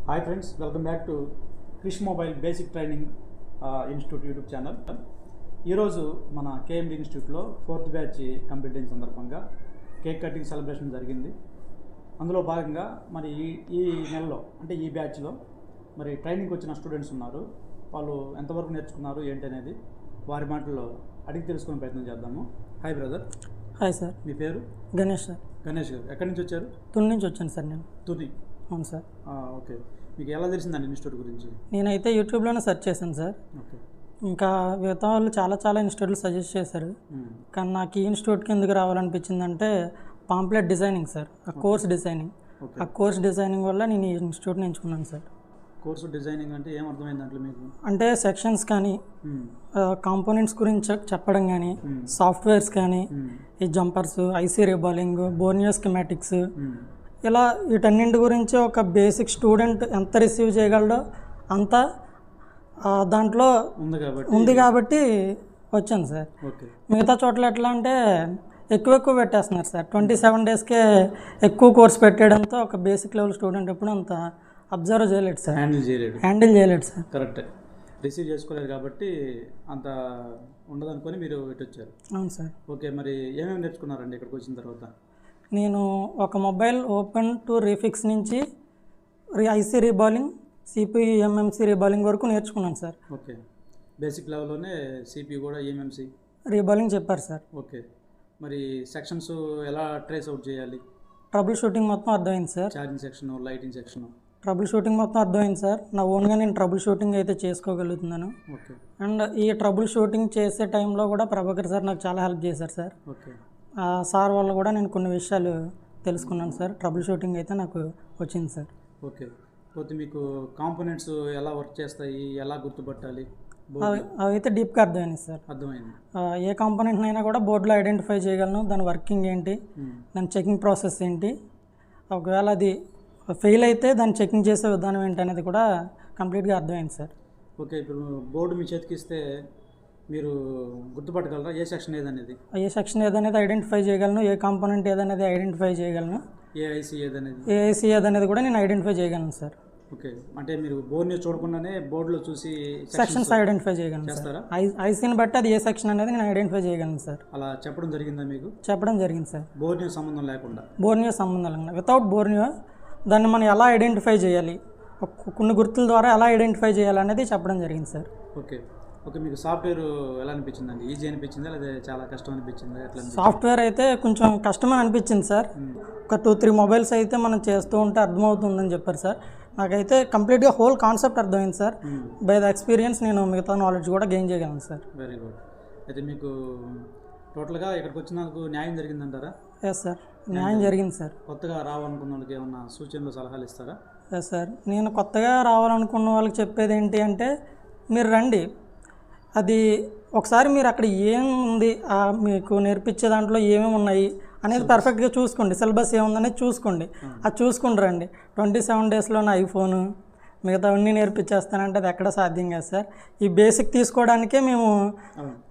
Hi friends, welcome back to Krish mobile basic training institute YouTube channel. ఈరోజు మన KMD ఇన్స్టిట్యూట్లో 4th batch complete అయిన సందర్భంగా కేక్ కటింగ్ సెలబ్రేషన్ జరిగింది. అందులో భాగంగా మరి ఈ నెలలో అంటే ఈ బ్యాచ్లో మరి ట్రైనింగ్కి వచ్చిన స్టూడెంట్స్ ఉన్నారు. వాళ్ళు ఎంతవరకు నేర్చుకున్నారు ఏంటి అనేది వారి మాటల్లో అడిగి తెలుసుకునే ప్రయత్నం చేద్దాము. Hi brother. Hi sir. మీ పేరు? గణేష్ సార్. గణేష్ గారు ఎక్కడి నుంచి వచ్చారు? తుని నుంచి వచ్చాను సార్ నేను. తుని? అవును సార్. ఓకే, మీకు ఎలా తెలిసిందండి ఇన్స్టిట్యూట్ గురించి? నేనైతే యూట్యూబ్లోనే సెర్చ్ చేశాను సార్. ఓకే. ఇంకా మిగతా వాళ్ళు చాలా ఇన్స్టిట్యూట్లు సజెస్ట్ చేశారు, కానీ నాకు ఈ ఇన్స్టిట్యూట్కి ఎందుకు రావాలనిపించిందంటే పాంప్లెట్ డిజైనింగ్ సార్, ఆ కోర్స్ డిజైనింగ్. ఆ కోర్స్ డిజైనింగ్ వల్ల నేను ఈ ఇన్స్టిట్యూట్ని ఎంచుకున్నాను సార్. కోర్సు డిజైనింగ్ అంటే ఏం అర్థమైంది దాంట్లో మీకు? అంటే సెక్షన్స్ కానీ కాంపోనెంట్స్ గురించి చెప్పడం కానీ, సాఫ్ట్వేర్స్ కానీ, ఈ జంపర్స్, ఐసీ రిబాలింగ్, బోర్నియో స్కిమాటిక్స్, ఇలా వీటన్నింటి గురించి ఒక బేసిక్ స్టూడెంట్ ఎంత రిసీవ్ చేయగలడో అంత దాంట్లో ఉంది కాబట్టి వచ్చాను సార్. మిగతా చోట్ల ఎట్లా అంటే ఎక్కువ పెట్టేస్తున్నారు సార్. 27 డేస్కే ఎక్కువ కోర్స్ పెట్టేయడంతో ఒక బేసిక్ లెవెల్ స్టూడెంట్ ఎప్పుడు అంత అబ్జర్వ్ చేయలేడు సార్, హ్యాండిల్ చేయలేడు సార్. కరెక్ట్, రిసీవ్ చేసుకోలేరు కాబట్టి అంత ఉండదనుకొని మీరు ఇటు వచ్చారు. అవును సార్. ఓకే, మరి ఏమేమి నేర్చుకున్నారండి ఇక్కడికి వచ్చిన తర్వాత? నేను ఒక మొబైల్ ఓపెన్ టు రీఫిక్స్ నుంచి IC reballing, CPU MMC reballing వరకు నేర్చుకున్నాను సార్. ఓకే, బేసిక్ లెవెల్లోనే సిపియు కూడా ఎంఎంసి రీబాలింగ్ చెప్పారు సార్. ఓకే, మరి సెక్షన్స్ ఎలా ట్రేస్ అవుట్ చేయాలి? ట్రబుల్ షూటింగ్ మొత్తం అర్థమైంది sir. Charging section, lighting section, troubleshooting మొత్తం అర్థమైంది సార్. నా ఓన్గా నేను ట్రబుల్ షూటింగ్ అయితే చేసుకోగలుగుతున్నాను. ఓకే. అండ్ ఈ ట్రబుల్ షూటింగ్ చేసే టైంలో కూడా ప్రభాకర్ సార్ నాకు చాలా హెల్ప్ చేశారు సార్. ఓకే. సార్ వల్ల కూడా నేను కొన్ని విషయాలు తెలుసుకున్నాను సార్. ట్రబుల్ షూటింగ్ అయితే నాకు వచ్చింది సార్. ఓకే, పోతే మీకు కాంపోనెంట్స్ ఎలా వర్క్ చేస్తాయి, ఎలా గుర్తుపట్టాలి? అవైతే డీప్గా అర్థమైంది సార్. అర్థమైంది. ఏ కాంపోనెంట్నైనా కూడా బోర్డులో ఐడెంటిఫై చేయగలను, దాని వర్కింగ్ ఏంటి, దాని చెకింగ్ ప్రాసెస్ ఏంటి, ఒకవేళ అది ఫెయిల్ అయితే దాన్ని చెకింగ్ చేసే విధానం ఏంటి అనేది కూడా కంప్లీట్గా అర్థమైంది సార్. ఓకే, ఇప్పుడు బోర్డు మీ చేతికిస్తే మీరు గుర్తుపట్టగలరా ఏ సెక్షన్ ఏదనేది? ఏ సెక్షన్ ఏదనేది ఐడెంటిఫై చేయగలను, ఏ కాంపోనెంట్ ఏదనేది ఐడెంటిఫై చేయగలను, ఏఐసి ఏదనేది కూడా నేను ఐడెంటిఫై చేయగలను సార్. ఓకే, అంటే మీరు బోర్డుని చూడకుండానే బోర్డులో చూసి సెక్షన్స్ ఐడెంటిఫై చేయగలను సార్. ఐసీని బట్టి అది ఏ సెక్షన్ అనేది నేను ఐడెంటిఫై చేయగలను సార్. అలా చెప్పడం జరిగిందా మీకు? చెప్పడం జరిగింది సార్. బోర్నియో సంబంధం లేకుండా? బోర్నియో సంబంధం లేకుండా, వితౌట్ బోర్నియో దాన్ని మనం ఎలా ఐడెంటిఫై చేయాలి, కొన్ని గుర్తుల ద్వారా ఎలా ఐడెంటిఫై చేయాలనేది చెప్పడం జరిగింది సార్. ఓకే. ఓకే, మీకు సాఫ్ట్వేర్ ఎలా అనిపించిందండి? ఈజీ అనిపించిందా లేదా చాలా కష్టం అనిపించిందా? ఎట్లా? సాఫ్ట్వేర్ అయితే కొంచెం కష్టమని అనిపించింది సార్. ఒక 2-3 మొబైల్స్ అయితే మనం చేస్తూ ఉంటే అర్థమవుతుందని చెప్పారు సార్. నాకైతే కంప్లీట్గా హోల్ కాన్సెప్ట్ అర్థమైంది సార్. బై ద ఎక్స్పీరియన్స్ నేను మిగతా నాలెడ్జ్ కూడా గెయిన్ చేయగలను సార్. Very good. అయితే మీకు టోటల్గా ఇక్కడికి వచ్చినందుకు న్యాయం జరిగిందంటారా? ఎస్ సార్, న్యాయం జరిగింది సార్. కొత్తగా రావాలనుకున్న వాళ్ళకి ఏమన్నా సూచనలు, సలహాలు ఇస్తారా? ఎస్ సార్, నేను కొత్తగా రావాలనుకున్న వాళ్ళకి చెప్పేది ఏంటి అంటే మీరు రండి, అది ఒకసారి మీరు అక్కడ ఏముంది, మీకు నేర్పించే దాంట్లో ఏమేమి ఉన్నాయి అనేది పర్ఫెక్ట్గా చూసుకోండి, సిలబస్ ఏముందనేది చూసుకోండి. అది చూసుకుని రండి. 27 డేస్లోనే ఐఫోను మిగతావన్నీ నేర్పించేస్తానంటే అది ఎక్కడ సాధ్యం కాదు సార్. ఈ బేసిక్ తీసుకోవడానికే మేము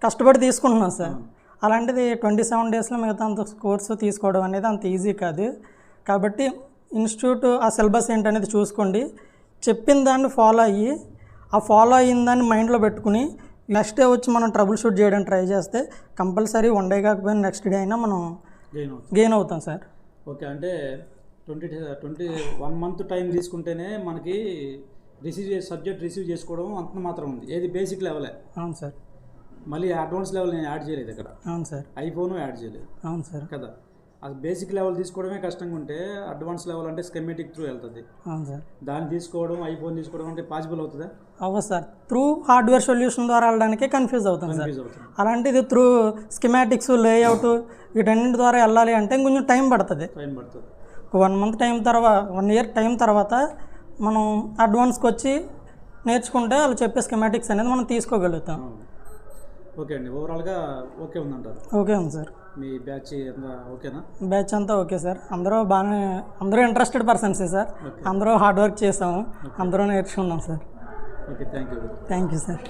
కష్టపడి తీసుకుంటున్నాం సార్. అలాంటిది 27 డేస్లో మిగతా అంత కోర్సు తీసుకోవడం అనేది అంత ఈజీ కాదు. కాబట్టి ఇన్స్టిట్యూట్ ఆ సిలబస్ ఏంటనేది చూసుకోండి, చెప్పిన దాన్ని ఫాలో అయ్యి, ఆ ఫాలో అయిన దాన్ని మైండ్లో పెట్టుకుని నెక్స్ట్ డే వచ్చి మనం ట్రబుల్ షూట్ చేయడానికి ట్రై చేస్తే కంపల్సరీ 1 డే కాకపోయినా నెక్స్ట్ డే అయినా మనం గెయిన్ అవుతాం సార్. ఓకే, అంటే 21 మంత్ టైం తీసుకుంటేనే మనకి సబ్జెక్ట్ రిసీవ్ చేసుకోవడం అంత మాత్రం ఉంది. ఏది బేసిక్ లెవెలే. అవును సార్. మళ్ళీ అడ్వాన్స్ లెవెల్ నేను యాడ్ చేయలేదు ఇక్కడ. అవును సార్. ఐఫోను యాడ్ చేయలేదు. అవును సార్ కదా. అది బేసిక్ లెవెల్ తీసుకోవడమే కష్టంగా ఉంటే అడ్వాన్స్ లెవెల్ అంటే స్కెమెటిక్ త్రూ వెళ్తుంది. అవును సార్. దాన్ని తీసుకోవడం, ఐఫోన్ తీసుకోవడం అంటే పాసిబుల్ అవుతుందా? అవ్వదు సార్. త్రూ హార్డ్వేర్ సొల్యూషన్ ద్వారా వెళ్ళడానికే కన్ఫ్యూజ్ అవుతుంది సార్. అలాంటిది త్రూ స్కిమాటిక్స్, లేఅవుట్ వీటన్నింటి ద్వారా వెళ్ళాలి అంటే కొంచెం టైం పడుతుంది. 1 మంత్ టైం తర్వాత, 1 ఇయర్ టైం తర్వాత మనం అడ్వాన్స్కి వచ్చి నేర్చుకుంటే వాళ్ళు చెప్పే స్కిమాటిక్స్ అనేది మనం తీసుకోగలుగుతాం. ఓకే అండి, ఓవరాల్గా ఓకే ఉందంటారు? ఓకే ఉంది సార్. మీ బ్యాచ్ అంతా ఓకేనా? బ్యాచ్ అంతా ఓకే సార్. అందరూ ఇంట్రెస్టెడ్ పర్సన్సే సార్. అందరూ హార్డ్ వర్క్ చేసాము, అందరూ నేర్చుకున్నాం sir. Okay, thank you. Thank you sir.